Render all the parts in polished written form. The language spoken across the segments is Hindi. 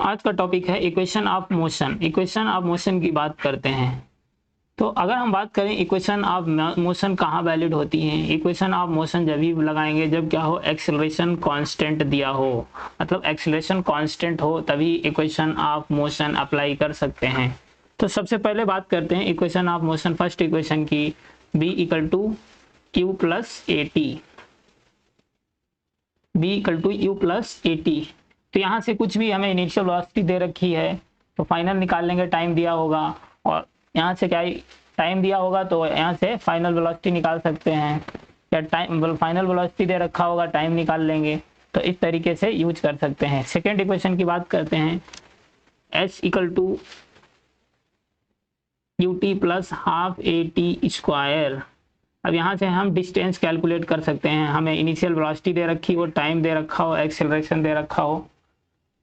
आज का टॉपिक है equation of motion. Equation of motion की बात करते हैं। तो अगर हम बात करें इक्वेशन ऑफ मोशन कहाँ वैलिड होती हैं, इक्वेशन ऑफ मोशन जब भी लगाएंगे जब क्या हो, एक्सेलरेशन कांस्टेंट दिया हो, मतलब एक्सेलरेशन कांस्टेंट हो तभी इक्वेशन ऑफ मोशन अप्लाई कर सकते हैं। तो सबसे पहले बात करते हैं equation of motion first equation की, b equal to u plus a t, b equal to u plus a t. तो यहाँ से कुछ भी हमें इनिशियल वेलोसिटी दे रखी है तो फाइनल निकाल लेंगे, टाइम दिया होगा, और यहाँ से क्या टाइम दिया होगा तो यहाँ से फाइनल वेलोसिटी निकाल सकते हैं, या टाइम फाइनल वेलोसिटी दे रखा होगा टाइम निकाल लेंगे। तो इस तरीके से यूज कर सकते हैं। सेकेंड इक्वेशन की बात करते हैं, h equal to u t plus half a t square. अब यहाँ से हम डिस्टेंस कैलकुलेट कर सकते हैं, हमें इनिशियल वेलोसिटी दे रखी हो, टाइम दे रखा हो, एक्सेलरेशन दे रखा हो,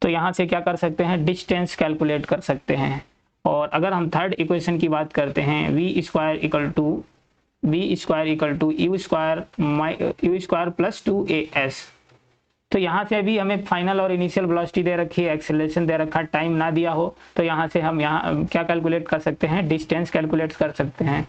तो यहाँ से क्या कर सकते हैं, डिस्टेंस कैलकुलेट कर सकते हैं। और अगर हम थर्ड इक्वेशन की बात करते हैं, v square equal to u square plus 2as। तो यहाँ से भी हमें फाइनल और इनिशियल वेलोसिटी दे रखी है, एक्सेलरेशन दे रखा, टाइम ना दिया हो, तो यहाँ से हम यहाँ क्या कैलकुलेट कर सकते हैं, डिस्टेंस कैलकुलेट कर सकते हैं।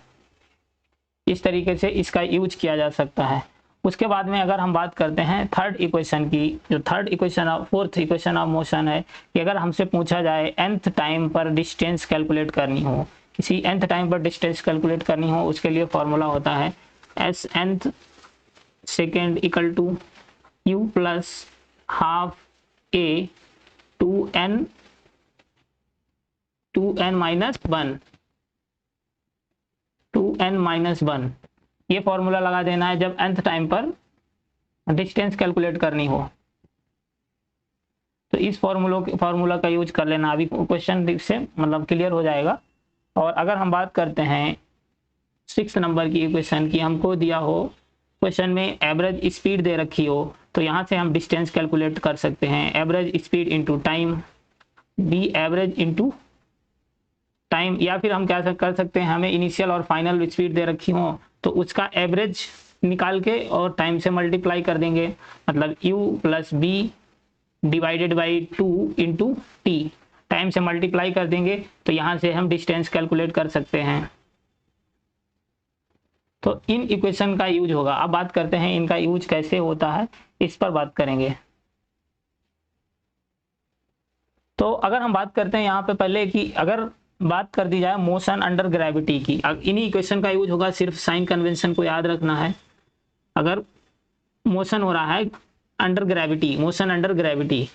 इस तरीके से इसका यूज किया जा सकता है। उसके बाद में अगर हम बात करते हैं थर्ड इक्वेशन की, जो third equation of fourth equation of motion है, कि अगर हमसे पूछा जाए nth टाइम पर डिस्टेंस कैलकुलेट करनी हो, किसी nth टाइम पर डिस्टेंस कैलकुलेट करनी हो, उसके लिए फॉर्मूला होता है s nth second equal to u plus half a 2n minus 1 ये फॉर्मूला लगा देना है जब nth टाइम पर डिस्टेंस कैलकुलेट करनी हो। तो इस फॉर्मूला का यूज कर लेना, अभी क्वेश्चन से मतलब क्लियर हो जाएगा। और अगर हम बात करते हैं 6 नंबर की इक्वेशन की, हमको दिया हो क्वेश्चन में एवरेज स्पीड दे रखी हो, तो यहाँ से हम डिस्टेंस कैलकुलेट कर सकते हैं, average speed into time, D average into time. या फिर हम क्या कर सकते हैं, हमें इनिशियल और फाइनल स्पीड दे रखी हो तो उसका एवरेज निकाल के और टाइम से मल्टीप्लाई कर देंगे, मतलब u plus b divided by 2 into t, time से मल्टीप्लाई कर देंगे तो यहाँ से हम डिस्टेंस कैलकुलेट कर सकते हैं। तो इन इक्वेशन का यूज होगा। अब बात करते हैं इनका यूज कैसे होता है, इस पर बात करेंगे। तो अगर हम बात करते हैं यहाँ पे पहले कि अगर बात कर दी जाए मोशन अंडर ग्रेविटी की, इन्हीं इक्वेशन का यूज होगा, सिर्फ साइन कन्वेंशन को याद रखना है। अगर मोशन हो रहा है under gravity, motion under gravity,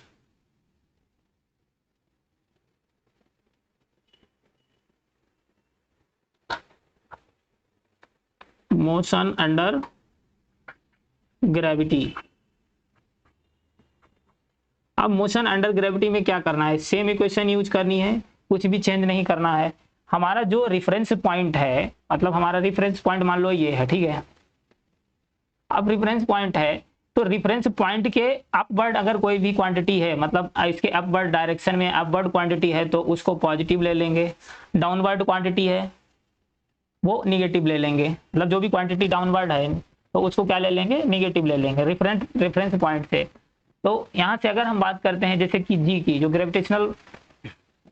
motion under gravity. अब मोशन अंडर ग्रेविटी में क्या करना है, सेम इक्वेशन यूज करनी है, कुछ भी चेंज नहीं करना है। हमारा जो रेफरेंस पॉइंट है, मतलब हमारा रेफरेंस पॉइंट मान लो ये है, ठीक है। अब रेफरेंस पॉइंट है तो रेफरेंस पॉइंट के अपवर्ड अगर कोई भी क्वांटिटी है, मतलब इसके अपवर्ड डायरेक्शन में अपवर्ड क्वांटिटी है तो उसको पॉजिटिव ले लेंगे, डाउनवर्ड क्वांटिटी है वो निगेटिव ले लेंगे, मतलब जो भी क्वांटिटी डाउनवर्ड है तो उसको क्या ले लेंगे, निगेटिव ले लेंगे रेफरेंस पॉइंट से। तो यहाँ से अगर हम बात करते हैं जैसे कि जी की जो ग्रेविटेशनल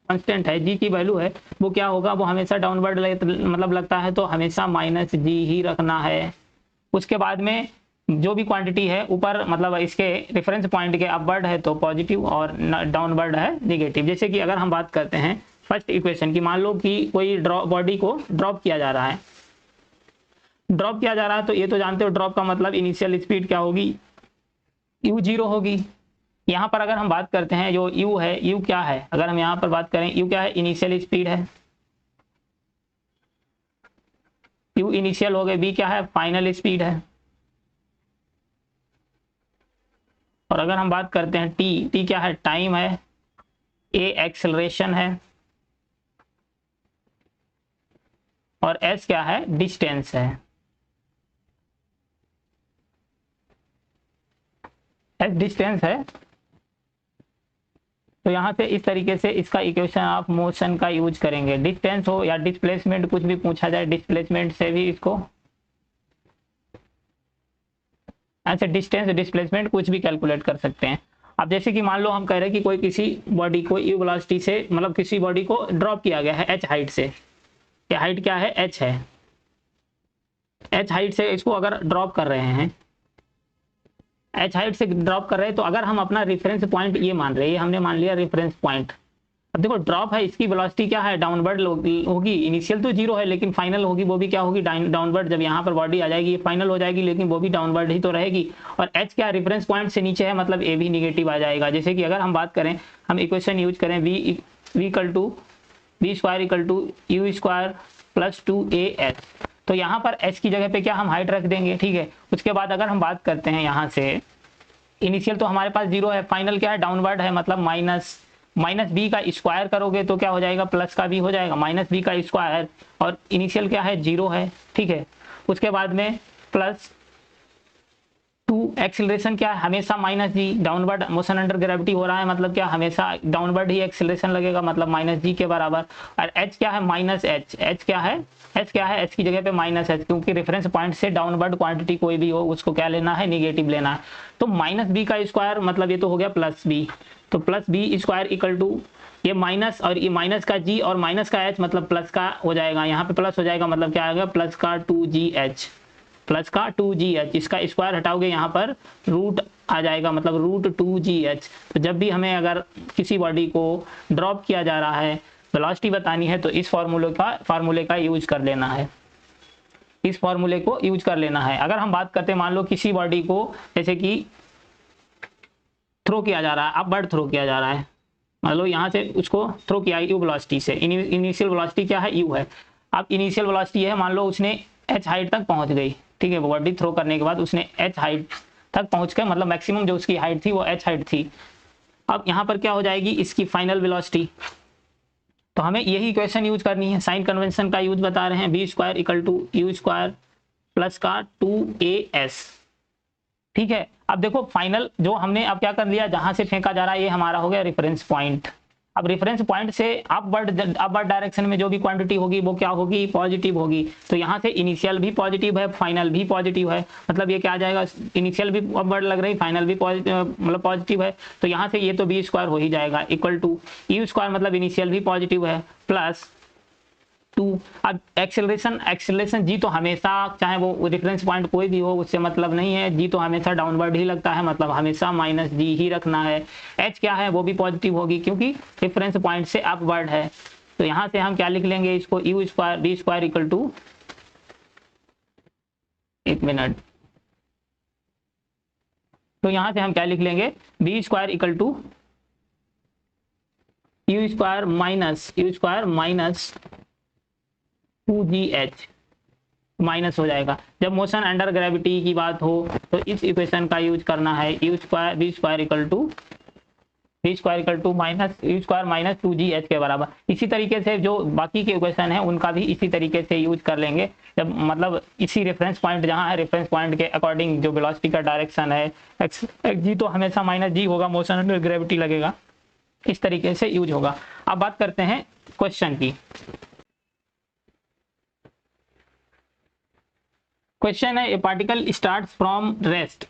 कांस्टेंट है, जी की वैल्यू है, वो क्या होगा, वो हमेशा डाउनवर्ड मतलब लगता है तो हमेशा माइनस जी ही रखना है। उसके बाद में जो भी क्वांटिटी है ऊपर, मतलब इसके रेफरेंस पॉइंट के अपवर्ड है तो पॉजिटिव और डाउनवर्ड है निगेटिव। जैसे कि अगर हम बात करते हैं फर्स्ट इक्वेशन की, मान लो कि कोई बॉडी को ड्रॉप किया जा रहा है, तो ये तो जानते हो ड्रॉप का मतलब इनिशियल स्पीड क्या होगी, u0 होगी। यहाँ पर अगर हम बात करते हैं जो u है, u क्या है, अगर हम यहाँ पर बात करें u क्या है, इनिशियल स्पीड है, u इनिशियल हो गए, b क्या है, फाइनल स्पीड है। और अगर हम बात करते हैं t क्या है, टाइम है, a एक्सेलरेशन है, और s क्या है, डिस्टेंस है, s डिस्टेंस है। तो यहाँ से इस तरीके से इसका इक्वेशन ऑफ मोशन का यूज करेंगे, डिस्टेंस हो या डिस्प्लेसमेंट, कुछ भी पूछा जाए डिस्प्लेसमेंट से भी इसको, ऐसे डिस्टेंस डिस्प्लेसमेंट कुछ भी कैलकुलेट कर सकते हैं। अब जैसे कि मान लो हम कह रहे हैं कि कोई किसी बॉडी को यू वेलोसिटी से, मतलब किसी बॉडी को ड्रॉप किया गया है h हाइट से, ये हाइट क्या है, h है, h हाइट से इसको अगर ड्रॉप कर रहे हैं, h हाइट से ड्रॉप कर रहे हैं, तो अगर हम अपना रेफरेंस पॉइंट ये मान रहे हैं, ये हमने मान लिया रेफरेंस पॉइंट। अब देखो ड्रॉप है, इसकी वेलोसिटी क्या है, डाउनवर्ड होगी, इनिशियल तो जीरो है लेकिन फाइनल होगी वो भी क्या होगी, डाउनवर्ड। जब यहाँ पर बॉडी आ जाएगी ये फाइनल हो जाएगी लेकिन वो भी डाउनवर्ड ही तो रहेगी। और h क्या रेफरेंस पॉइंट से नीचे है, मतलब a भी निगेटिव आ जाएगा। जैसे कि अगर हम बात करें, हम इक्वेशन यूज करें v equal to b square equal to u square plus 2a h, तो यहाँ पर h की जगह पे क्या हम हाइट रख देंगे, ठीक है। उसके बाद अगर हम बात करते हैं यहाँ से, इनिशियल तो हमारे पास जीरो है, फाइनल क्या है, डाउनवर्ड है, मतलब माइनस बी का स्क्वायर करोगे तो क्या हो जाएगा, प्लस का भी हो जाएगा, माइनस बी का स्क्वायर, और इनिशियल क्या है, जीरो है, ठीक है। उसके बाद में प्लस 2, एक्सीलरेशन क्या है, हमेशा माइनस जी, डाउनवर्ड मोशन अंडर ग्रेविटी हो रहा है, मतलब क्या हमेशा डाउनवर्ड ही एक्सीलरेशन लगेगा, मतलब माइनस जी के बराबर। और एच क्या है, माइनस एच, एच क्या है, एच की जगह पे माइनस एच, क्योंकि रेफरेंस पॉइंट से डाउनवर्ड क्वांटिटी कोई भी हो उसको क्या लेना है, निगेटिव लेना है। तो माइनस बी का स्क्वायर मतलब ये तो हो गया प्लस बी, तो plus b square equal to ये माइनस, और ये माइनस का जी और माइनस का एच मतलब प्लस का हो जाएगा, यहाँ पे प्लस हो जाएगा, मतलब क्या आएगा, प्लस का 2gh, प्लस का 2gh, इसका स्क्वायर हटाओगे यहाँ पर रूट आ जाएगा, मतलब रूट 2gh। तो जब भी हमें अगर किसी बॉडी को ड्रॉप किया जा रहा है, वेलोसिटी बतानी है, तो इस फार्मूले का यूज कर लेना है, इस फार्मूले को यूज कर लेना है। अगर हम बात करते हैं, मान लो किसी बॉडी को जैसे कि थ्रो किया जा रहा है, अपवर्ड थ्रो किया जा रहा है, मान लो यहाँ से उसको थ्रो किया यू वेलोसिटी से, इनिशियल वेलोसिटी क्या है, यू है। अब इनिशियल वेलोसिटी है, मान लो उसने h हाइट तक पहुंच गई, ठीक है, बॉडी थ्रो करने के बाद उसने h हाइट तक पहुंच गए, मतलब मैक्सिमम जो उसकी हाइट थी वो h हाइट थी। अब यहाँ पर क्या हो जाएगी, इसकी फाइनल वेलोसिटी। तो हमें यही इक्वेशन यूज करनी है, साइन कन्वेंशन का यूज बता रहे हैं, b square equal to u square plus का 2as, ठीक है। अब देखो फाइनल जो हमने अब क्या कर लिया, जहां से फेंका जा रहा है ये हमारा हो गया रेफरेंस पॉइंट। अब रेफरेंस पॉइंट से अपवर्ड डायरेक्शन में जो भी क्वांटिटी होगी वो क्या होगी, पॉजिटिव होगी। तो यहाँ से इनिशियल भी पॉजिटिव है, फाइनल भी पॉजिटिव है, मतलब ये क्या आ जाएगा, इनिशियल भी अपवर्ड लग रही, फाइनल भी मतलब पॉजिटिव है। तो यहाँ से ये तो बी स्क्वायर हो ही जाएगा इक्वल टू यू स्क्वायर, मतलब इनिशियल भी पॉजिटिव है, प्लस 2। अब एक्सेलरेशन जी तो हमेशा, चाहे वो रेफरेंस पॉइंट कोई भी हो उससे मतलब नहीं है, जी तो हमेशा डाउनवर्ड ही लगता है, मतलब हमेशा माइनस जी ही रखना है। एच क्या है, वो भी पॉजिटिव होगी क्योंकि रेफरेंस पॉइंट से अपवर्ड है। तो यहाँ से हम क्या लिख लेंगे इसको, u square b square equal to, एक मिनट, तो यहाँ से हम क्या लिख लेंगे, b square equal to u square minus 2gh, minus हो जाएगा। जब मोशन अंडर ग्रेविटी की बात हो तो इस इक्वेशन का यूज करना है, b square equal to minus u square minus 2gh के बराबर। इसी तरीके से जो बाकी के इक्वेशन है उनका भी इसी तरीके से यूज कर लेंगे, जब मतलब इसी रेफरेंस पॉइंट जहाँ है, रेफरेंस पॉइंट के अकॉर्डिंग जो वेलोसिटी का डायरेक्शन है, एक्स जी तो हमेशा माइनस जी होगा, मोशन अंडर ग्रेविटी लगेगा, इस तरीके से यूज होगा। अब बात करते हैं क्वेश्चन की। क्वेश्चन है, ए particle starts from rest,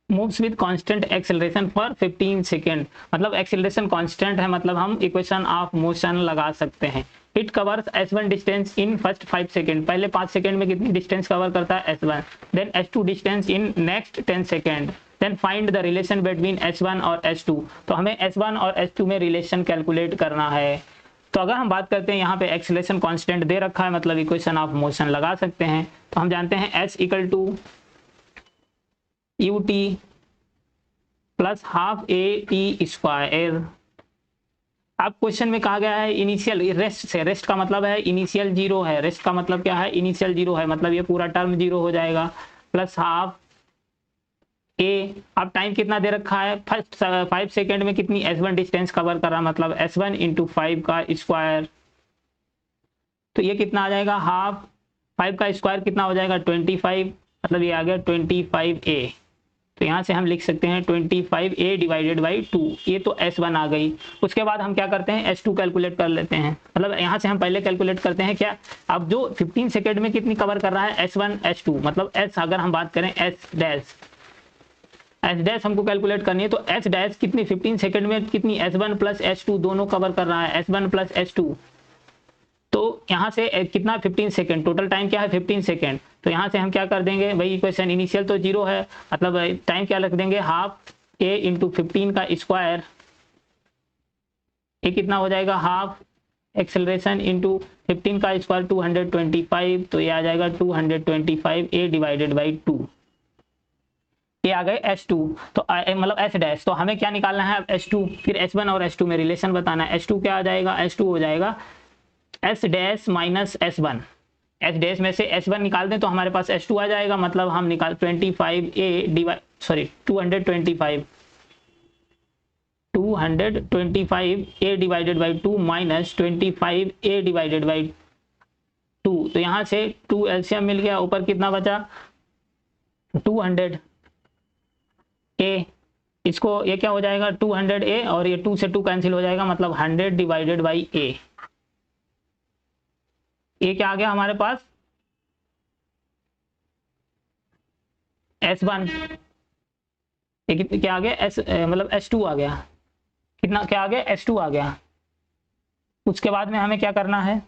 moves with constant acceleration for 15 second, मतलब एक्सेलरेशन कांस्टेंट है, मतलब हम इक्वेशन ऑफ मोशन लगा सकते हैं। It covers s1 distance in first 5 second, पहले 5 सेकेंड में कितनी डिस्टेंस कवर करता है, s1, then s2 distance in next 10 second, then find the relation between s1 और s2। तो हमें s1 और s2 में रिलेशन कैलकुलेट करना है। तो अगर हम बात करते हैं यहाँ पे एक्सेलरेशन कांस्टेंट दे रखा है, मतलब इक्वेशन ऑफ मोशन लगा सकते हैं। तो हम जानते हैं s equal to ut plus half a t square. अब क्वेश्चन में कहा गया है इनिशियल रेस्ट से, रेस्ट का मतलब है इनिशियल जीरो है, रेस्ट का मतलब क्या है, इनिशियल जीरो है, मतलब ये पूरा टर्म जीरो हो जाएगा, प्लस हाफ ए। अब टाइम कितना दे रखा है, फर्स्ट 5 सेकेंड में कितनी s1 डिस्टेंस कवर कर रहा है, मतलब s1 इंटू 5 का स्क्वायर, तो ये कितना आ जाएगा, हाफ 5 का स्क्वायर कितना हो जाएगा 25, मतलब ये आ गया 25a। तो यहाँ से हम लिख सकते हैं 25a डिवाइडेड बाई 2, ये तो s1 आ गई। उसके बाद हम क्या करते हैं, s2 कैलकुलेट कर लेते हैं, मतलब यहाँ से हम पहले कैलकुलेट करते हैं क्या, अब जो 15 सेकेंड में कितनी कवर कर रहा है s1 s2, मतलब s अगर हम बात करें s डैश, एच डैश हमको कैलकुलेट करनी है, तो एच डैश कितनी 15 सेकंड में कितनी S1 प्लस S2 दोनों कवर कर रहा है, S1 प्लस S2। तो यहाँ से कितना 15 सेकंड, टोटल टाइम क्या है 15 सेकंड। तो यहाँ से हम क्या कर देंगे भाई, इक्वेशन इनिशियल तो 0 है, मतलब टाइम क्या रख देंगे, हाफ ए इंटू 15 का स्क्वायर, ये कितना हो जाएगा, हाफ एक्सेलरेशन इंटू 15 का स्क्वायर 225, तो ये आ जाएगा 225 ए डिवाइडेड बाई 2। ये आ गए S2, तो मतलब S डैश। तो हमें क्या निकालना है अब S2, फिर S1 और S2 में रिलेशन बताना है। S2 क्या आ जाएगा, S2 हो जाएगा S dash minus S1। S dash में से S1 निकाल दें तो हमारे पास S2 आ जाएगा, मतलब हम निकाल 225 A divided by 2 minus 25 A divided by 2। तो यहाँ से 2 एलसीएम मिल गया, ऊपर कितना बचा 200 ए, इसको ये क्या हो जाएगा 200 ए, और ये 2 से 2 कैंसिल हो जाएगा, मतलब 100 डिवाइडेड बाई ए। ये क्या आ गया हमारे पास S1, ये क्या आ गया मतलब S2 आ गया, कितना क्या आ गया S2 आ गया। उसके बाद में हमें क्या करना है,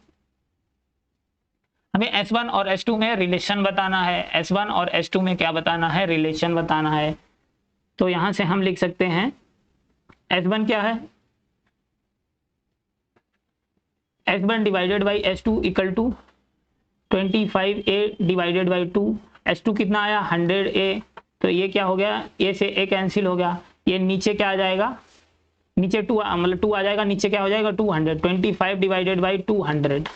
हमें S1 और S2 में रिलेशन बताना है। S1 और S2 में क्या बताना है, रिलेशन बताना है। तो यहां से हम लिख सकते हैं S1 क्या है, S1 divided by S2 equal to 25 A divided by 2। S2 कितना आया 100 ए, तो ये क्या हो गया, ए से ए कैंसिल हो गया, ये नीचे क्या आ जाएगा, नीचे 2 मतलब 2 आ जाएगा, नीचे क्या हो जाएगा 200, 25 डिवाइडेड बाई 200,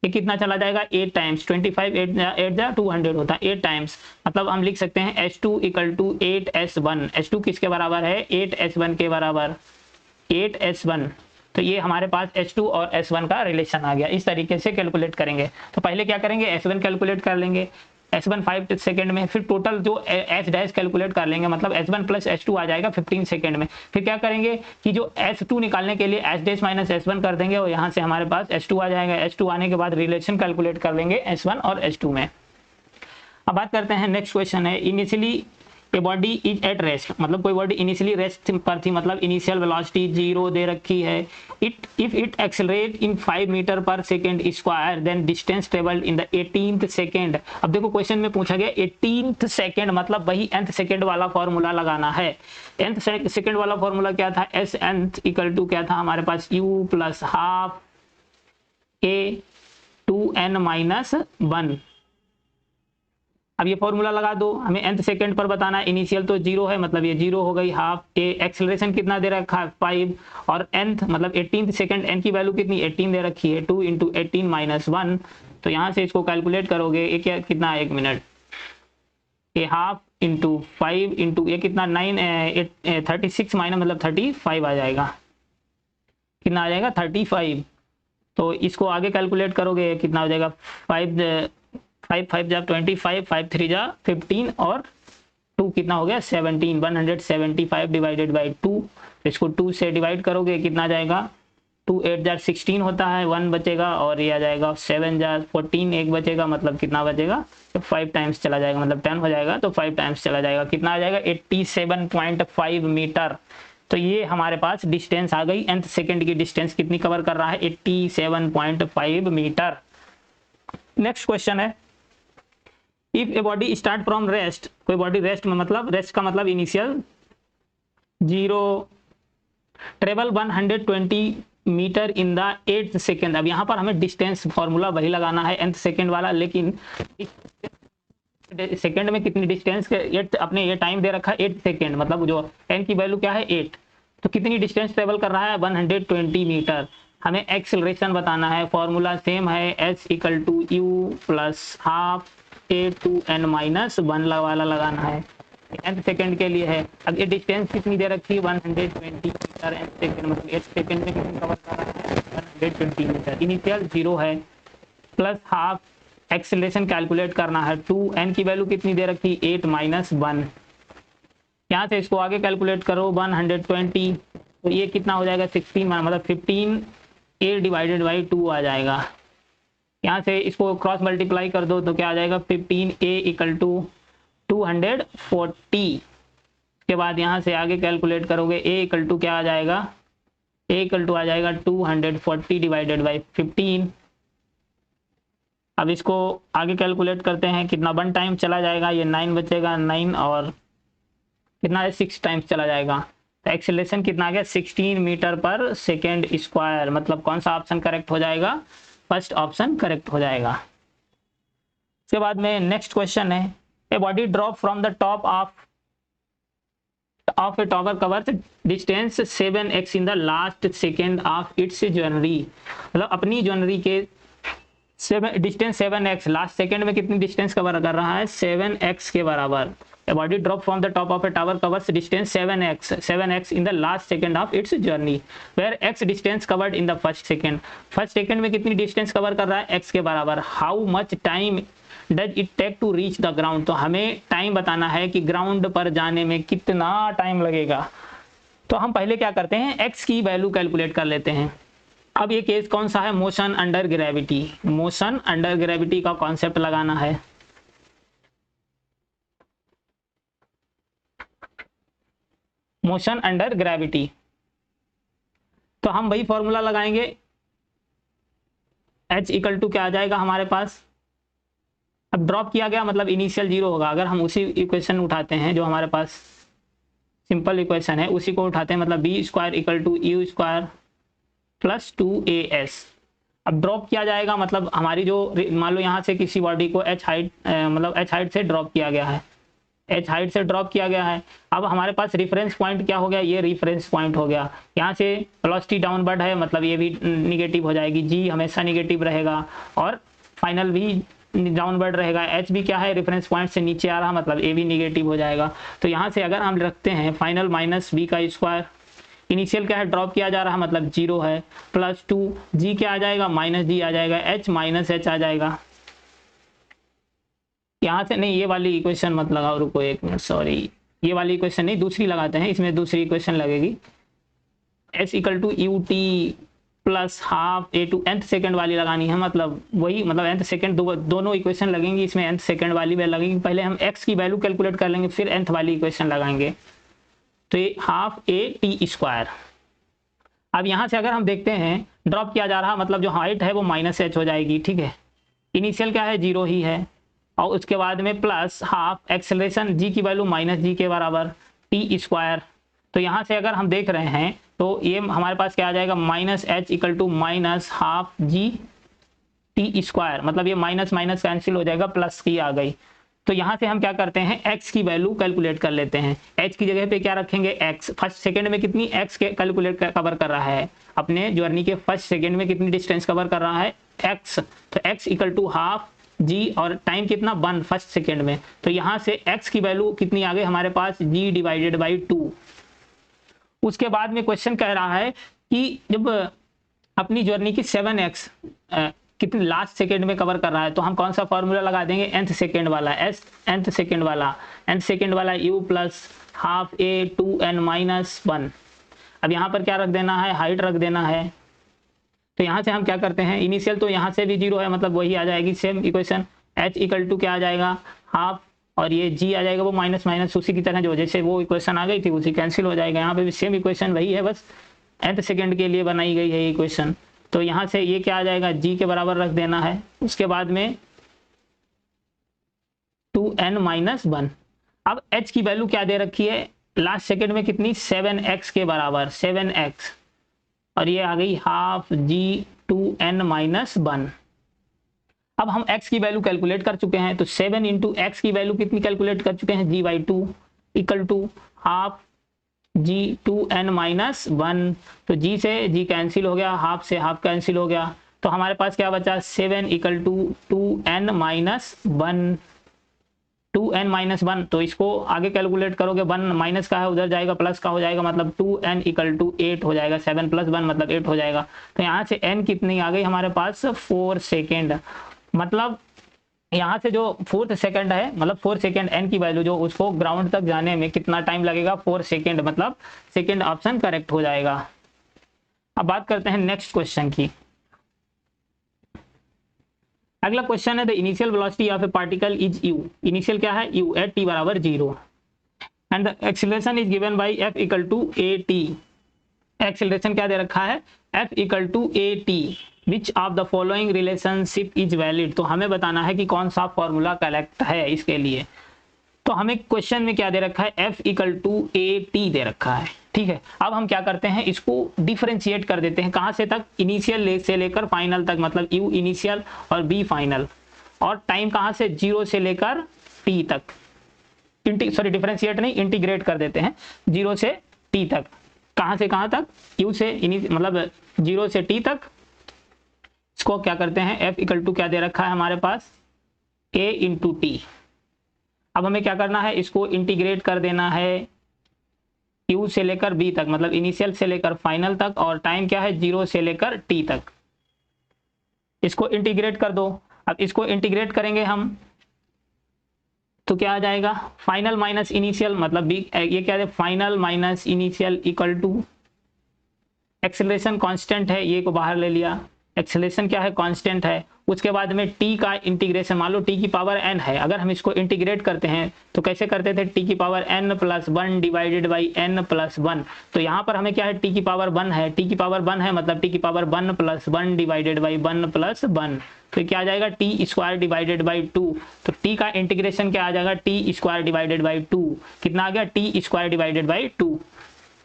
ये कितना चला जाएगा 8 टाइम्स, 25 8 जा 200 होता है 8 टाइम्स, मतलब हम लिख सकते हैं S2 equal to 8S1। S2 किसके बराबर है 8S1 के बराबर, 8S1। तो ये हमारे पास S2 और S1 का रिलेशन आ गया। इस तरीके से कैलकुलेट करेंगे। तो पहले क्या करेंगे S1 कैलकुलेट कर लेंगे, S1 5 सेकंड में, फिर टोटल जो S डैश कैलकुलेट कर लेंगे, मतलब S1 प्लस S2 आ जाएगा 15 सेकंड में। फिर क्या करेंगे कि जो S2 निकालने के लिए S डैश माइनस S1 कर देंगे, और यहाँ से हमारे पास S2 आ जाएगा। S2 आने के बाद रिलेशन कैलकुलेट कर लेंगे S1 और S2 में। अब बात करते हैं, नेक्स्ट क्वेश्चन है, initially a body is at rest, मतलब कोई बॉडी इनिशियली रेस्ट पर थी, मतलब इनिशियल वेलोसिटी 0 दे रखी है। If it accelerate in 5 metre per second square, then distance travelled in the 18th second. अब देखो क्वेश्चन में पूछा गया 18th सेकेंड, मतलब वही nth सेकेंड वाला फॉर्मूला लगाना है। nth सेकेंड वाला फॉर्मूला क्या था, एस nth इक्वल टू क्या था हमारे पास, u plus half a 2n minus 1। अब ये फॉर्मूला लगा दो, हमें nth सेकंड पर बताना है, इनिशियल तो 0 है, मतलब ये 0 हो गई, हाफ ए, एक्सेलरेशन कितना दे रखा है 5, और nth मतलब 18th सेकंड, n की वैल्यू कितनी 18 दे रखी है, 2 इंटू 18 माइनस 1। तो यहाँ से इसको कैलकुलेट करोगे, ये क्या कितना है, 1 मिनट, ये हाफ इंटू 5 इंटू ये कितना 36 माइनस मतलब 35 आ जाएगा, कितना आ जाएगा 35। तो इसको आगे कैलकुलेट करोगे कितना हो जाएगा, 5 5 जा 25, 5 3 जा 15, और 2 कितना हो गया 17, 175 डिवाइडेड बाई 2। इसको 2 से डिवाइड करोगे कितना जाएगा, 2 8 जा 16 होता है, 1 बचेगा, और ये आ जाएगा 7 जा 14, 1 बचेगा, मतलब कितना बचेगा, तो 5 टाइम्स चला जाएगा, मतलब 10 हो जाएगा, तो 5 टाइम्स चला जाएगा, कितना आ जाएगा 87.5 मीटर। तो ये हमारे पास डिस्टेंस आ गई, nth सेकेंड की डिस्टेंस कितनी कवर कर रहा है 87.5 मीटर। नेक्स्ट क्वेश्चन है, if a body start from rest, कोई बॉडी रेस्ट में, मतलब रेस्ट का मतलब initial 0, travel 120 metre in the 8th second. अब यहाँ पर हमें डिस्टेंस फॉर्मूला वही लगाना है nth सेकेंड वाला, लेकिन सेकेंड में कितनी डिस्टेंस के अपने ये टाइम दे रखा है 8 सेकेंड, मतलब जो n की वैल्यू क्या है 8, तो कितनी डिस्टेंस ट्रेवल कर रहा है 120 मीटर। हमें एक्सेलरेशन बताना है, फॉर्मूला सेम है, h equal to u plus half a 2n minus 1 वाला लगाना है, nth सेकेंड के लिए है। अब ये डिस्टेंस कितनी दे रखी है 120 मीटर nth सेकेंड, मतलब 8 सेकेंड में कितनी कवर कर रहा है 120 मीटर। इनिशियल 0 है, प्लस हाफ एक्सेलरेशन कैलकुलेट करना है, 2n की वैल्यू कितनी दे रखी 8 माइनस 1। यहाँ से इसको आगे कैलकुलेट करो 120, तो ये कितना हो जाएगा 16, मतलब 15 a डिवाइडेड बाई 2 आ जाएगा। यहाँ से इसको क्रॉस मल्टीप्लाई कर दो तो क्या आ जाएगा 15a इक्वल टू 240 उसके बाद यहाँ से आगे कैलकुलेट करोगे, ए इक्वल टू क्या आ जाएगा, ए इक्वल टू आ जाएगा 240 डिवाइडेड बाई 15। अब इसको आगे कैलकुलेट करते हैं, कितना 1 टाइम चला जाएगा, ये 9 बचेगा, 9 और कितना है 6 टाइम्स चला जाएगा। तो एक्सेलरेशन कितना आ गया 16 मीटर पर सेकेंड स्क्वायर। मतलब कौन सा ऑप्शन करेक्ट हो जाएगा, फर्स्ट ऑप्शन करेक्ट हो जाएगा। उसके बाद में नेक्स्ट क्वेश्चन है, a body drop from the top of A tower covers distance 7x in the last second of its journey. मतलब अपनी जर्नी के डिस्टेंस 7x, लास्ट सेकेंड में कितनी डिस्टेंस कवर कर रहा है, 7x के बराबर। A body drop from the top of a tower covers distance 7x in the last second of its journey, where x distance covered in the first second. First second में कितनी डिस्टेंस कवर कर रहा है, x के बराबर। How much time does it take to reach the ground. तो हमें टाइम बताना है कि ग्राउंड पर जाने में कितना टाइम लगेगा। तो हम पहले क्या करते हैं, x की वैल्यू कैलकुलेट कर लेते हैं। अब ये केस कौन सा है, motion under gravity. Motion under gravity का कॉन्सेप्ट लगाना है। मोशन अंडर ग्रेविटी, तो हम वही फॉर्मूला लगाएंगे, h इक्वल टू क्या आ जाएगा हमारे पास। अब ड्रॉप किया गया मतलब इनिशियल 0 होगा। अगर हम उसी इक्वेशन उठाते हैं जो हमारे पास सिंपल इक्वेशन है, उसी को उठाते हैं, मतलब b square equal to u square plus 2as। अब ड्रॉप किया जाएगा मतलब हमारी जो, मान लो यहाँ से किसी बॉडी को h हाइट मतलब h हाइट से ड्रॉप किया गया है, h हाइट से ड्रॉप किया गया है। अब हमारे पास रेफरेंस पॉइंट क्या हो गया, ये रेफरेंस पॉइंट हो गया। यहाँ से वेलोसिटी डाउनवर्ड है, मतलब ये भी निगेटिव हो जाएगी, g हमेशा निगेटिव रहेगा और फाइनल भी डाउनवर्ड रहेगा। h भी क्या है, रेफरेंस पॉइंट से नीचे आ रहा, मतलब a भी निगेटिव हो जाएगा। तो यहाँ से अगर हम रखते हैं फाइनल माइनस b का स्क्वायर, इनिशियल क्या है, ड्रॉप किया जा रहा है मतलब 0 है, प्लस 2 g क्या आ जाएगा, माइनस g आ जाएगा, h माइनस h आ जाएगा। यहाँ से नहीं, ये वाली इक्वेशन मत लगाओ, रुको एक मिनट, सॉरी, ये वाली इक्वेशन नहीं, दूसरी लगाते हैं, इसमें दूसरी इक्वेशन लगेगी। s equal to u t plus half a two, nth second वाली लगानी है, मतलब वही, मतलब nth सेकेंड दोनों इक्वेशन लगेंगी, इसमें nth सेकेंड वाली भी लगेगी। पहले हम x की वैल्यू कैलकुलेट कर लेंगे, फिर nth वाली इक्वेशन लगाएंगे। तो ये हाफ ए टी स्क्वायर। अब यहाँ से अगर हम देखते हैं ड्रॉप किया जा रहा, मतलब जो हाइट है वो माइनस h हो जाएगी, ठीक है। इनिशियल क्या है, 0 ही है, और उसके बाद में प्लस हाफ एक्सेलरेशन g की वैल्यू माइनस g के बराबर टी स्क्वायर। तो यहाँ से अगर हम देख रहे हैं तो ये हमारे पास क्या आ जाएगा, minus h equal to minus half g t square. मतलब ये माइनस माइनस कैंसिल हो जाएगा, प्लस की आ गई। तो यहाँ से हम क्या करते हैं, x की वैल्यू कैलकुलेट कर लेते हैं। h की जगह पे क्या रखेंगे, x। फर्स्ट सेकंड में कितनी x के कैलकुलेट कवर कर रहा है, अपने जर्नी के फर्स्ट सेकंड में कितनी डिस्टेंस कवर कर रहा है, x। तो x equal to half g और टाइम कितना 1 फर्स्ट सेकेंड में। तो यहाँ से x की वैल्यू कितनी आ गई हमारे पास, g डिवाइडेड बाई 2। उसके बाद में क्वेश्चन कह रहा है कि जब अपनी जर्नी की 7x कितनी लास्ट सेकेंड में कवर कर रहा है, तो हम कौन सा फॉर्मूला लगा देंगे, nth सेकेंड वाला, nth सेकेंड वाला u plus half a 2n minus 1। अब यहाँ पर क्या रख देना है, हाइट रख देना है। तो यहाँ से हम क्या करते हैं, इनिशियल तो यहाँ से भी 0 है, मतलब वही आ जाएगी same equation. h equal to क्या आ जाएगा, हाफ, और ये g आ जाएगा वो माइनस माइनस उसी की तरह जो जैसे वो इक्वेशन आ गई थी उसी कैंसिल हो जाएगा। यहाँ पे भी सेम इक्वेशन वही है, बस nth सेकेंड के लिए बनाई गई है इक्वेशन। तो यहाँ से ये क्या आ जाएगा, g के बराबर रख देना है। उसके बाद में 2n माइनस 1। अब h की वैल्यू क्या दे रखी है, लास्ट सेकेंड में कितनी, 7x के बराबर, 7x, और ये आ गई हाफ g 2n माइनस 1। अब हम x की वैल्यू कैलकुलेट कर चुके हैं, तो 7 इंटू एक्स की वैल्यू कितनी कैलकुलेट कर चुके हैं, g by 2 equal to half g 2n minus 1। तो g से g कैंसिल हो गया, हाफ से हाफ कैंसिल हो गया, तो हमारे पास क्या बचा, 7 equal to 2n minus 1, 2n minus 1। तो इसको आगे कैलकुलेट करोगे, 1 माइनस का है उधर जाएगा, प्लस का हो जाएगा, मतलब 2n इक्वल टू 8 हो जाएगा, 7 प्लस 1 मतलब 8 हो जाएगा। तो यहाँ से n कितनी आ गई हमारे पास, 4 सेकेंड। मतलब यहाँ से जो 4th सेकंड है, मतलब 4 सेकंड n की वैल्यू जो, उसको ग्राउंड तक जाने में कितना टाइम लगेगा, 4 सेकंड, मतलब सेकंड ऑप्शन करेक्ट हो जाएगा। अब बात करते हैं नेक्स्ट क्वेश्चन की। अगला क्वेश्चन है, the initial velocity of a particle is u। Initial क्या है, u एट t बराबर 0। And the acceleration is given by f equal to A t. Acceleration क्या दे रखा है, F equal to A t, which of the following relationship is valid. तो हमें बताना है कि कौन सा फॉर्मूला करेक्ट है इसके लिए। तो हमें क्वेश्चन में क्या दे रखा है, F equal to A T दे रखा है, ठीक है। अब हम क्या करते हैं, इसको डिफरेंशिएट कर देते हैं, कहाँ से तक, इनिशियल से लेकर फाइनल तक, मतलब यू इनिशियल और बी फाइनल, और टाइम कहाँ से, 0 से लेकर टी तक, डिफरेंशिएट नहीं, इंटीग्रेट कर देते हैं 0 से टी तक। कहाँ से कहाँ तक, यू से मतलब 0 से टी तक। इसको क्या करते हैं, एफ इक्वल टू क्या दे रखा है हमारे पास, ए इंटू टी। अब हमें क्या करना है, इसको इंटीग्रेट कर देना है यू से लेकर बी तक, मतलब इनिशियल से लेकर फाइनल तक, और टाइम क्या है, 0 से लेकर टी तक। इसको इंटीग्रेट कर दो। अब इसको इंटीग्रेट करेंगे हम तो क्या आ जाएगा, फाइनल माइनस इनिशियल, मतलब बी, ये क्या है, final minus initial equal to, acceleration constant है, ये को बाहर ले लिया, एक्सेलरेशन क्या है, कांस्टेंट है। उसके बाद में टी का इंटीग्रेशन, मान लो टी की पावर n है, अगर हम इसको इंटीग्रेट करते हैं तो कैसे करते थे, टी की power n plus 1 divided by n plus 1। तो यहाँ पर हमें क्या है, टी की पावर 1 है, टी की पावर 1 है, मतलब टी की power 1 plus 1 divided by 1 plus 1। तो क्या आ जाएगा, टी स्क्वायर डिवाइडेड बाई 2। तो टी का इंटीग्रेशन क्या आ जाएगा, टी स्क्वायर डिवाइडेड बाई 2, कितना आ गया, टी स्क्वायर डिवाइडेड बाई 2।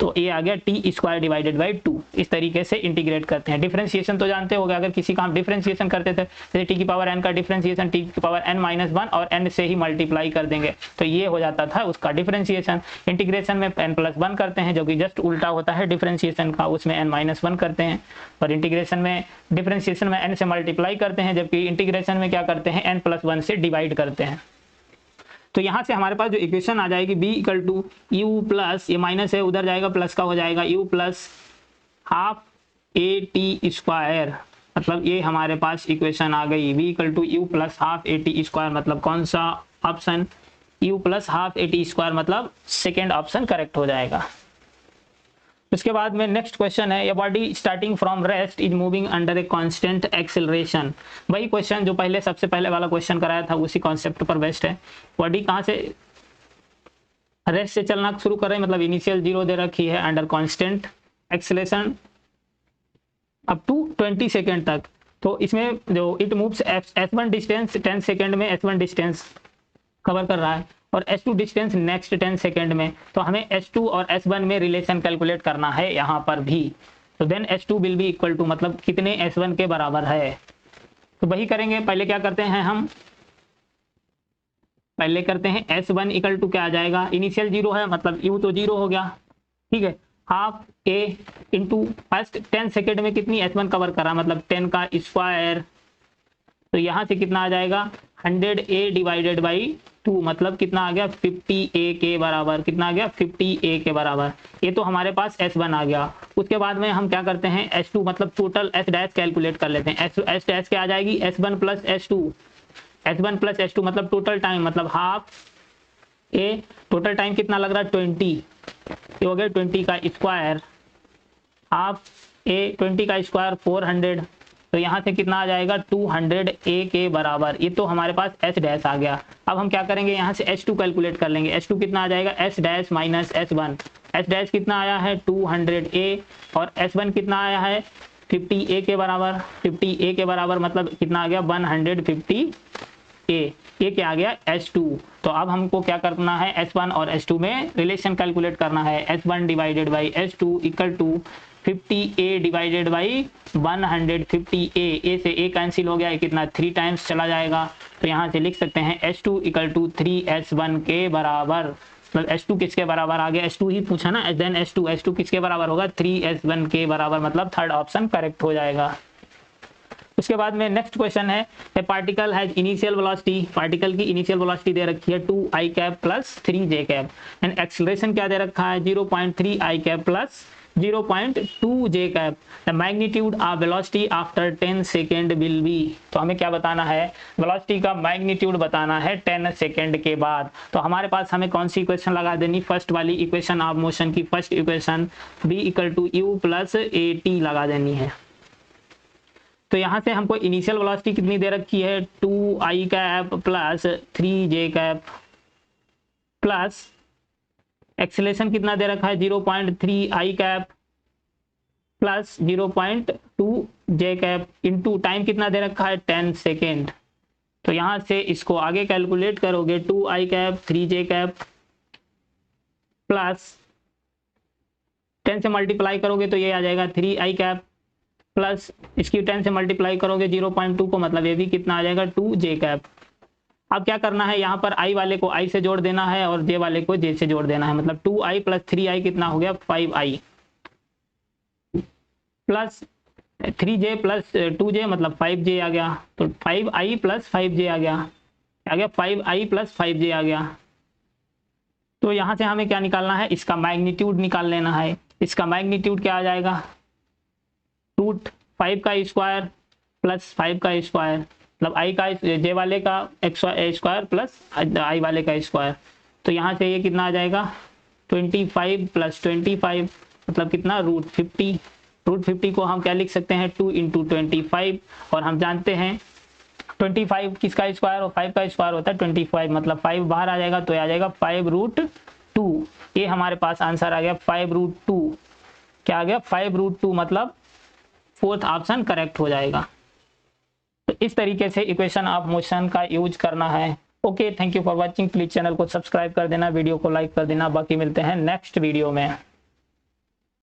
तो ये आ गया टी स्क्वायर डिवाइडेड बाई 2। इस तरीके से इंटीग्रेट करते हैं। डिफरेंशिएशन तो जानते हो गए, अगर किसी का हम डिफरेंशिएशन करते थे, जैसे टी की पावर n का डिफरेंशिएशन टी की पावर n माइनस 1 और n से ही मल्टीप्लाई कर देंगे, तो ये हो जाता था उसका डिफरेंशिएशन। इंटीग्रेशन में n प्लस 1 करते हैं, जो कि जस्ट उल्टा होता है डिफरेंशिएशन का, उसमें n माइनस 1 करते हैं। और इंटीग्रेशन में, डिफरेंशिएशन में n से मल्टीप्लाई करते हैं, जबकि इंटीग्रेशन में क्या करते हैं, n प्लस 1 से डिवाइड करते हैं। तो यहाँ से हमारे पास जो इक्वेशन आ जाएगी, b equal to u plus, ये माइनस है उधर जाएगा, प्लस का हो जाएगा, u plus half a t square, मतलब ये हमारे पास इक्वेशन आ गई, v equal to u plus half a t square, मतलब कौन सा option, u plus half a t square, मतलब सेकेंड ऑप्शन करेक्ट हो जाएगा। उसके बाद में नेक्स्ट क्वेश्चन है, a body starting from rest is moving under a constant acceleration. वही क्वेश्चन जो पहले सबसे पहले वाला क्वेश्चन कराया था, उसी कॉन्सेप्ट पर बेस्ड है। बॉडी कहाँ से, रेस्ट से चलना शुरू कर रहे हैं, मतलब इनिशियल 0 दे रखी है, under constant acceleration up to 20 second तक। तो इसमें जो it moves s1 distance 10 second में, s1 डिस्टेंस कवर कर रहा है, और S2 डिस्टेंस नेक्स्ट 10 सेकेंड में। तो हमें S2 और S1 में रिलेशन कैलकुलेट करना है यहाँ पर भी। तो then S2 will be equal to, मतलब कितने S1 के बराबर है, तो वही करेंगे। पहले क्या करते हैं हम, पहले करते हैं S1 इक्वल टू क्या आ जाएगा, इनिशियल 0 है, मतलब U तो 0 हो गया, ठीक है, हाफ ए इंटू फर्स्ट 10 सेकेंड में कितनी S1 कवर करा, मतलब 10 का स्क्वायर। तो यहाँ से कितना आ जाएगा, 100A डिवाइडेड बाई 2, मतलब कितना आ गया, 50A के बराबर, कितना आ गया, 50A के बराबर। ये तो हमारे पास S1 आ गया। उसके बाद में हम क्या करते हैं, S2 मतलब टोटल S डैश कैलकुलेट कर लेते हैं। S डैश क्या आ जाएगी, S1 plus S2, S1 plus S2 मतलब टोटल टाइम, मतलब हाफ ए, टोटल टाइम कितना लग रहा है, 20, ये हो गया 20 का स्क्वायर, हाफ ए 20 का स्क्वायर 400। तो यहाँ से कितना आ जाएगा, 200A के बराबर। ये तो हमारे पास S डैश आ गया। अब हम क्या करेंगे, यहाँ से S2 कैलकुलेट कर लेंगे। S2 कितना आ जाएगा, S dash minus S1। S dash कितना आया है, 200A, और S1 कितना आया है, 50A के बराबर। 50A के बराबर मतलब कितना आ गया, 150A। ये क्या आ गया, S2। तो अब हमको क्या करना है, S1 और S2 में रिलेशन कैलकुलेट करना है। S1 divided by S2 equal to 50A divided by 150A। A से A कैंसिल हो गया, कितना 3 टाइम्स चला जाएगा। तो यहाँ से लिख सकते हैं S2 इक्वल टू 3S1 के बराबर, मतलब S2 किसके बराबर आ गया, S2 ही पूछा ना, देन S2 किसके बराबर होगा, 3S1 के बराबर, मतलब थर्ड ऑप्शन करेक्ट हो जाएगा। उसके बाद में नेक्स्ट क्वेश्चन है, ए particle has initial velocity, particle की इनिशियल वेलोसिटी दे रखी है 2i cap plus 3j cap, and acceleration क्या दे रखा है, 0.3i cap plus 0.2j cap. The magnitude of velocity after 10 second will be. तो हमें क्या बताना है, वेलोसिटी का मैग्नीट्यूड बताना है 10 सेकेंड के बाद। तो हमारे पास हमें कौन सी इक्वेशन लगा देनी, फर्स्ट वाली इक्वेशन ऑफ मोशन की first equation, b equal to u plus a t लगा देनी है। तो यहाँ से हमको इनिशियल वेलोसिटी कितनी दे रखी है, 2i cap plus 3j cap plus acceleration कितना दे रखा है 0.3 आई कैप प्लस 0.2 जे कैप इंटू टाइम कितना दे रखा है 10 सेकेंड। तो यहाँ से इसको आगे कैलकुलेट करोगे 2 आई कैप 3 जे कैप प्लस 10 से मल्टीप्लाई करोगे तो ये आ जाएगा 3 आई कैप प्लस इसकी 10 से मल्टीप्लाई करोगे 0.2 को, मतलब ये भी कितना आ जाएगा 2 जे कैप। अब क्या करना है, यहाँ पर आई वाले को आई से जोड़ देना है और जे वाले को जे से जोड़ देना है, मतलब 2i प्लस 3i कितना हो गया 5i plus 3j plus 2j मतलब 5j आ गया। तो 5i प्लस 5j आ गया 5i प्लस 5j आ गया। तो यहाँ से हमें क्या निकालना है, इसका मैग्नीट्यूड निकाल लेना है। इसका मैग्नीट्यूड क्या आ जाएगा, रूट 5 का स्क्वायर प्लस 5 का स्क्वायर, मतलब आई का जे वाले का स्क्वायर प्लस आई वाले का स्क्वायर। तो यहाँ से ये कितना आ जाएगा 25 प्लस 25 मतलब कितना रूट 50। रूट 50 को हम क्या लिख सकते हैं 2 इंटू 25, और हम जानते हैं 25 किसका स्क्वायर और 5 का स्क्वायर होता है 25, मतलब 5 बाहर आ जाएगा तो आ जाएगा 5√2। ये हमारे पास आंसर आ गया 5√2। क्या आ गया 5√2, मतलब फोर्थ ऑप्शन करेक्ट हो जाएगा। तो इस तरीके से इक्वेशन ऑफ मोशन का यूज करना है। Okay, thank you for watching. Please channel को सब्सक्राइब कर देना, वीडियो को लाइक कर देना। बाकी मिलते हैं नेक्स्ट वीडियो में।